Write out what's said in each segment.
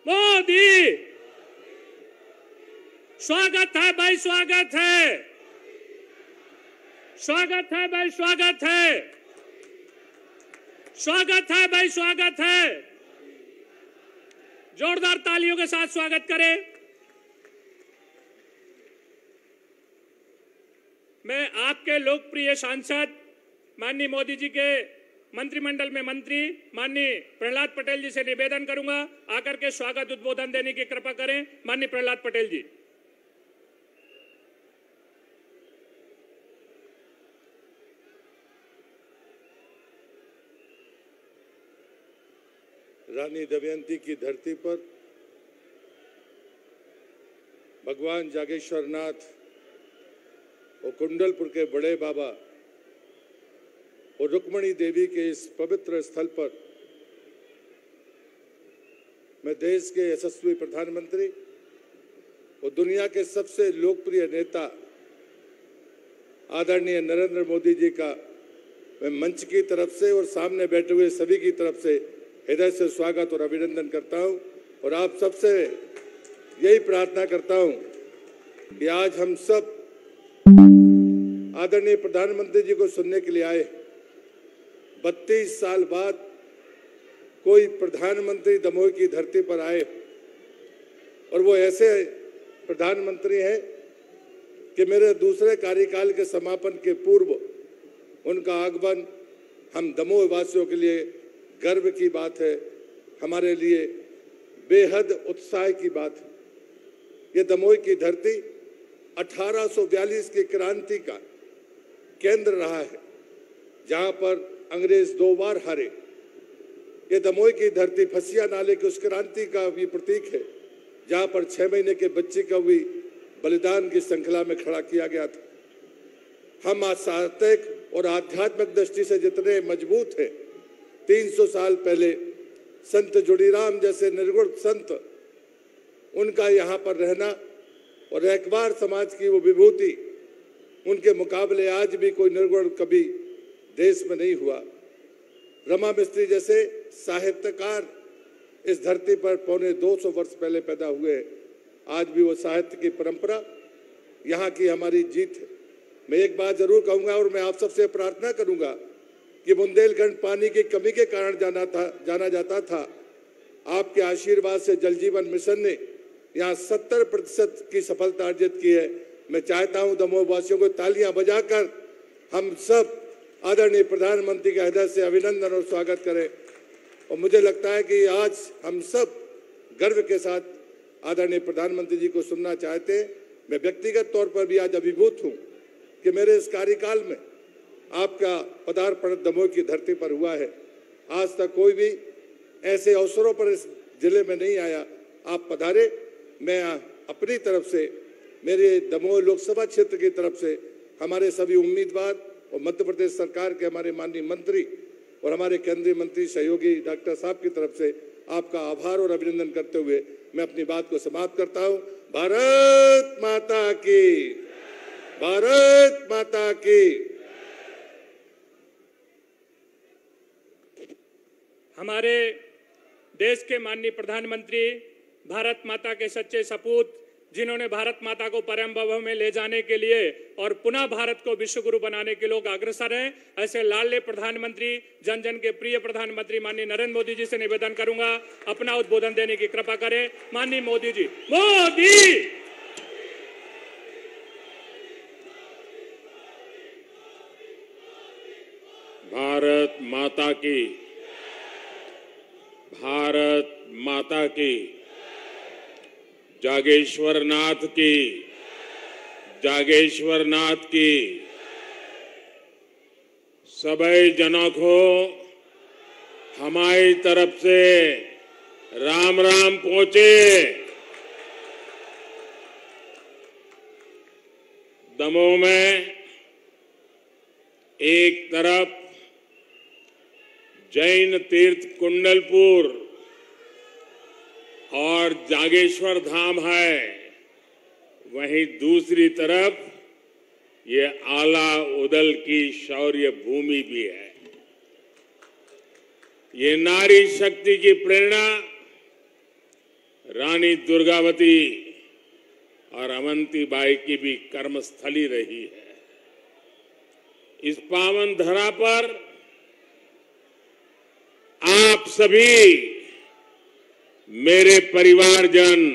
मोदी। स्वागत है भाई, स्वागत है, स्वागत है भाई, स्वागत है, स्वागत है भाई, स्वागत है। जोरदार तालियों के साथ स्वागत करें। मैं आपके लोकप्रिय सांसद माननीय मोदी जी के मंत्रिमंडल में मंत्री माननीय प्रहलाद पटेल जी से निवेदन करूंगा, आकर के स्वागत उद्बोधन देने की कृपा करें। माननीय प्रहलाद पटेल जी। रानी दमयंती की धरती पर भगवान जागेश्वर नाथ और कुंडलपुर के बड़े बाबा और रुक्मणी देवी के इस पवित्र स्थल पर मैं देश के यशस्वी प्रधानमंत्री और दुनिया के सबसे लोकप्रिय नेता आदरणीय नरेंद्र मोदी जी का मैं मंच की तरफ से और सामने बैठे हुए सभी की तरफ से हृदय से स्वागत और अभिनंदन करता हूं। और आप सबसे यही प्रार्थना करता हूं कि आज हम सब आदरणीय प्रधानमंत्री जी को सुनने के लिए आए। 32 साल बाद कोई प्रधानमंत्री दमोह की धरती पर आए और वो ऐसे प्रधानमंत्री हैं कि मेरे दूसरे कार्यकाल के समापन के पूर्व उनका आगमन हम दमोह वासियों के लिए गर्व की बात है, हमारे लिए बेहद उत्साह की बात है। ये दमोह की धरती 1842 की क्रांति का केंद्र रहा है, जहां पर अंग्रेज 2 बार हारे। ये दमोह की धरती फसिया नाले की उस क्रांति का भी प्रतीक है, जहां पर 6 महीने के बच्चे का भी बलिदान की श्रृंखला में खड़ा किया गया था। हम आध्यात्मिक और आध्यात्मिक दृष्टि से जितने मजबूत हैं, 300 साल पहले संत जोड़ीराम जैसे निर्गुण संत, उनका यहाँ पर रहना और एकबार समाज की वो विभूति, उनके मुकाबले आज भी कोई निर्गुण कभी देश में नहीं हुआ। रमा मिस्त्री जैसे साहित्यकार इस धरती पर पौने 200 वर्ष पहले पैदा हुए हैं। आज भी वो साहित्य की परंपरा यहाँ की हमारी जीत है। मैं एक बात जरूर कहूँगा और मैं आप सबसे प्रार्थना करूँगा कि बुंदेलखंड पानी की कमी के कारण जाना जाता था। आपके आशीर्वाद से जल जीवन मिशन ने यहाँ 70% की सफलता अर्जित की है। मैं चाहता हूँ दमोह वासियों को तालियां बजाकर हम सब आदरणीय प्रधानमंत्री का हृदय से अभिनंदन और स्वागत करें। और मुझे लगता है कि आज हम सब गर्व के साथ आदरणीय प्रधानमंत्री जी को सुनना चाहते हैं। मैं व्यक्तिगत तौर पर भी आज अभिभूत हूँ कि मेरे इस कार्यकाल में आपका पदार्पण दमोह की धरती पर हुआ है। आज तक कोई भी ऐसे अवसरों पर इस जिले में नहीं आया। आप पधारे। मैं अपनी तरफ से, मेरे दमोह लोकसभा क्षेत्र की तरफ से, हमारे सभी उम्मीदवार और मध्य प्रदेश सरकार के हमारे माननीय मंत्री और हमारे केंद्रीय मंत्री सहयोगी डॉक्टर साहब की तरफ से आपका आभार और अभिनंदन करते हुए मैं अपनी बात को समाप्त करता हूं। भारत माता की, भारत माता की। हमारे देश के माननीय प्रधानमंत्री भारत माता के सच्चे सपूत, जिन्होंने भारत माता को परम वैभव में ले जाने के लिए और पुनः भारत को विश्व गुरु बनाने के लोग अग्रसर हैं, ऐसे लाडले प्रधानमंत्री, जन जन के प्रिय प्रधानमंत्री माननीय नरेंद्र मोदी जी से निवेदन करूंगा अपना उद्बोधन देने की कृपा करें। माननीय मोदी जी। मोदी। भारत माता की, भारत माता की, जागेश्वर नाथ की, जागेश्वर नाथ की। सभी जनों को हमारी तरफ से राम राम पहुंचे। दमोह में एक तरफ जैन तीर्थ कुंडलपुर और जागेश्वर धाम है, वहीं दूसरी तरफ ये आला उदल की शौर्य भूमि भी है। ये नारी शक्ति की प्रेरणा रानी दुर्गावती और अवंतीबाई की भी कर्मस्थली रही है। इस पावन धरा पर आप सभी मेरे परिवारजन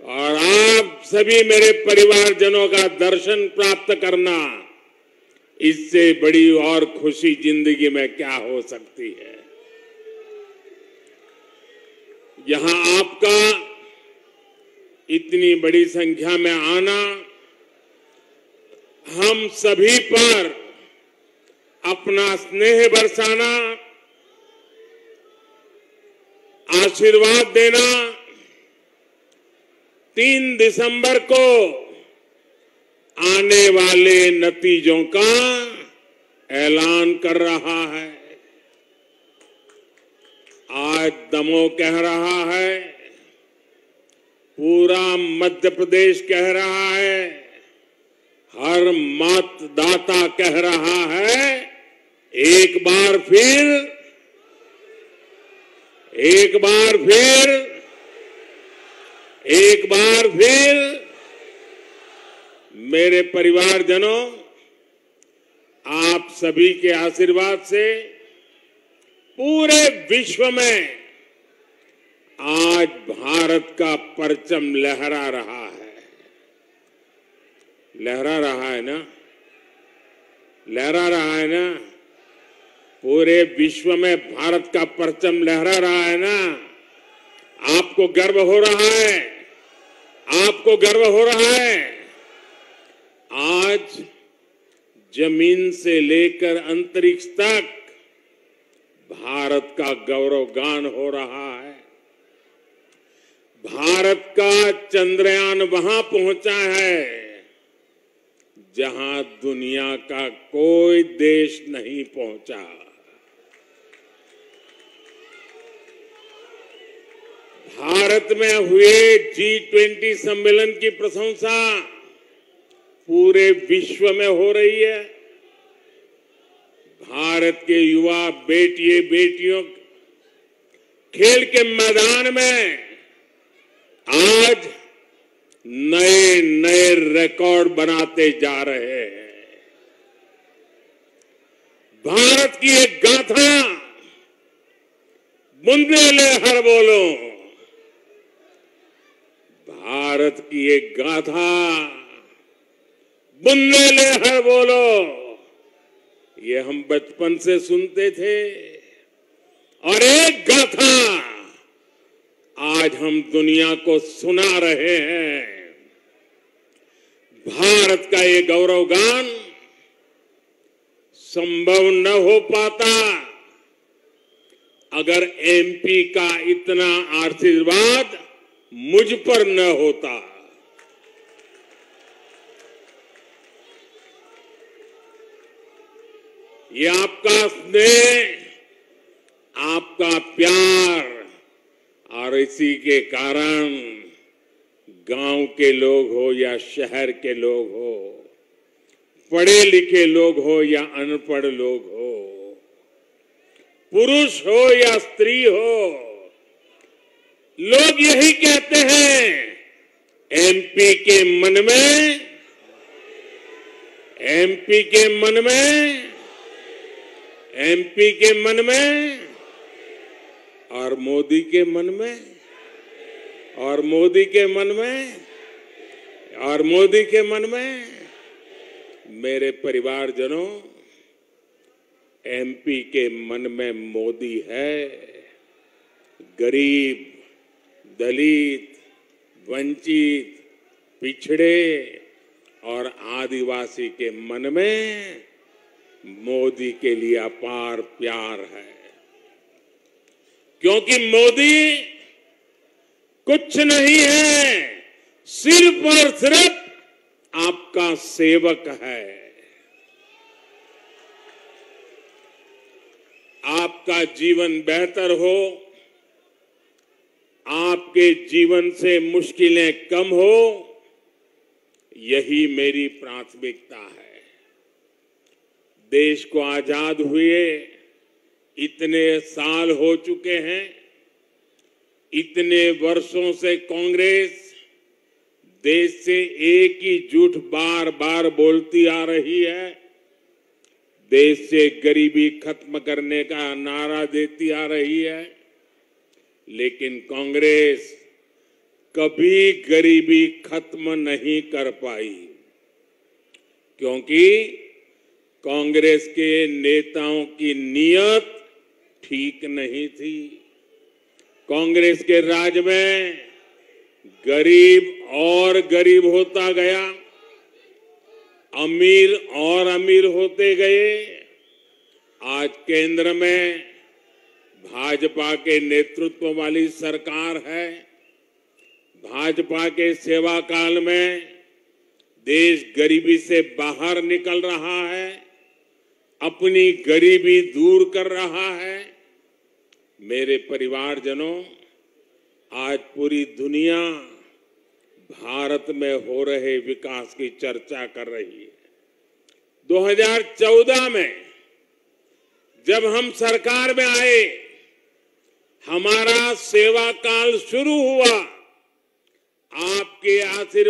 और आप सभी मेरे परिवारजनों का दर्शन प्राप्त करना, इससे बड़ी और खुशी जिंदगी में क्या हो सकती है। यहां आपका इतनी बड़ी संख्या में आना हम सभी पर अपना स्नेह बरसाना, आशीर्वाद देना 3 दिसंबर को आने वाले नतीजों का ऐलान कर रहा है। आज दमोह कह रहा है, पूरा मध्य प्रदेश कह रहा है, हर मतदाता कह रहा है, एक बार फिर मेरे परिवारजनों, आप सभी के आशीर्वाद से पूरे विश्व में आज भारत का परचम लहरा रहा है। लहरा रहा है ना? लहरा रहा है ना? पूरे विश्व में भारत का परचम लहरा रहा है ना? आपको गर्व हो रहा है? आपको गर्व हो रहा है? आज जमीन से लेकर अंतरिक्ष तक भारत का गौरवगान हो रहा है। भारत का चंद्रयान वहां पहुंचा है जहां दुनिया का कोई देश नहीं पहुंचा। भारत में हुए G20 सम्मेलन की प्रशंसा पूरे विश्व में हो रही है। भारत के युवा बेटियों खेल के मैदान में आज नए नए रिकॉर्ड बनाते जा रहे हैं। भारत की एक गाथा, बुंदेलहर बोलो, भारत की एक गाथा, बुंदेलहर बोलो, ये हम बचपन से सुनते थे। और एक गाथा आज हम दुनिया को सुना रहे हैं। भारत का ये गौरवगान संभव न हो पाता अगर एमपी का इतना आशीर्वाद मुझ पर न होता। ये आपका स्नेह, आपका प्यार, और इसी के कारण गांव के लोग हो या शहर के लोग हो, पढ़े लिखे लोग हो या अनपढ़ लोग हो, पुरुष हो या स्त्री हो, लोग यही कहते हैं, एमपी के मन में, एमपी के मन में, एमपी के मन में, और मोदी के मन में, और मोदी के मन में, और मोदी के मन में। मेरे परिवारजनों, एमपी के मन में मोदी है। गरीब, दलित, वंचित, पिछड़े और आदिवासी के मन में मोदी के लिए अपार प्यार है। क्योंकि मोदी कुछ नहीं है, सिर्फ और सिर्फ आपका सेवक है। आपका जीवन बेहतर हो, आपके जीवन से मुश्किलें कम हो, यही मेरी प्राथमिकता है। देश को आजाद हुए इतने साल हो चुके हैं, इतने वर्षों से कांग्रेस देश से एक ही झूठ बार बार बोलती आ रही है। देश से गरीबी खत्म करने का नारा देती आ रही है, लेकिन कांग्रेस कभी गरीबी खत्म नहीं कर पाई, क्योंकि कांग्रेस के नेताओं की नीयत ठीक नहीं थी। कांग्रेस के राज में गरीब और गरीब होता गया, अमीर और अमीर होते गए। आज केंद्र में भाजपा के नेतृत्व वाली सरकार है। भाजपा के सेवा काल में देश गरीबी से बाहर निकल रहा है, अपनी गरीबी दूर कर रहा है। मेरे परिवारजनों, आज पूरी दुनिया भारत में हो रहे विकास की चर्चा कर रही है। 2014 में जब हम सरकार में आए, हमारा सेवा काल शुरू हुआ। आपके आशीर्वाद